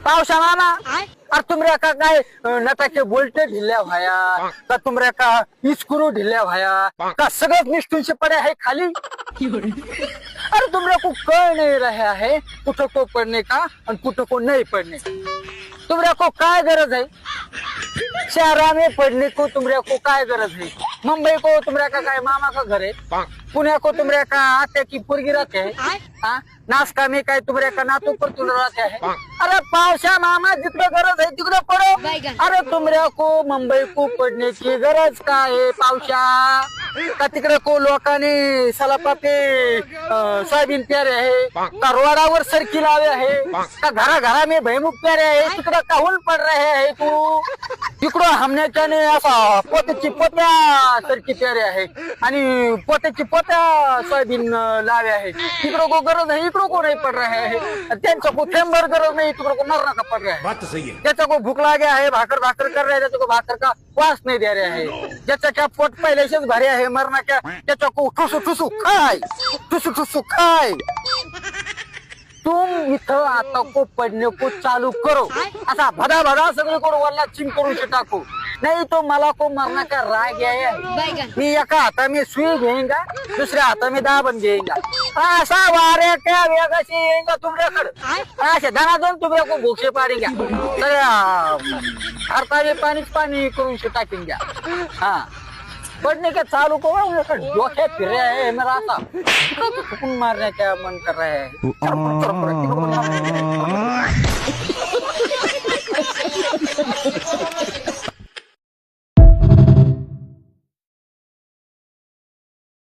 पावसा मामा अरे तुमऱ्या का काय नटाचे बोलटे ढिल्या व्हाया का तुमऱ्या का इस्क्रू ढिल्या व्हाया का सगळं निष्ठूनशे पडे आहे खाली। अरे तुमऱ्या को कळ नहीं रहा है कुठं को पडणे का आणि कुठं को नहीं पडणे। तुमऱ्या को काय गरज है शहरा में पढ़ने को तुमऱ्या को काय गरज है। मुंबई को तुमऱ्या का काय मामा का घर है, पुण्या को तुमऱ्या का आत्या की पुरगी रहते है, नासका में काय तुमऱ्या का नातू पर तुम रहते है। अरे पावसा मामा जितना गरज है तिकडे पडो। अरे तुमऱ्या को मुंबई को पढ़ने की गरज का है पावसा का तिकडे को लोकांनी सलापा पे सोयाबीन प्यारे आहे का रोडावर सरकी लावे आहे का घरा घरा में भैमुख प्यारे आहे तिकडे काहून पड रहे आहे तू। तिकडं हमने त्याने असा पोत्याची पोत्या सरकी प्यारे आहे आणि पोत्याची पोत्या सोयाबीन लावे आहे तिकडं को गरज नाही इकडं को नाही पड रहे आहे त्यांच्या को थेंबर गरज नाही तिकडं को मरना का पड रहा है। बात तो सही है। त्याचा को भूक लागे आहे भाकर भाकर कर रहे त्याचा को भाकर का वास नहीं दे रहे है ज्याचा क्या पोट पहले से भरे है मरना क्या त्याचा को ठुसू ठुसू खाय ठुसू ठुसू खाय। तुम इथं आता को पढ़ने को चालू करो असा भदा भदा सगळे को वल्ला चिंग करून टाकू नहीं तो मला को मरना का राग है। मी एका हाता में सुई घेऊंगा दुसऱ्या हाता में दाबन घेऊंगा असा वारे क्या वेगाशी येईंगा तुमच्याकडे असे धनाधन तुमच्या को भूक्षे पाडेंगा सगळ्या भारताने पाणीच पाणी करून टाकेंगा। हाँ पढ़ने का चालू करो डोखे फिर रहे है मेरा आता मारने का मन कर रहा है।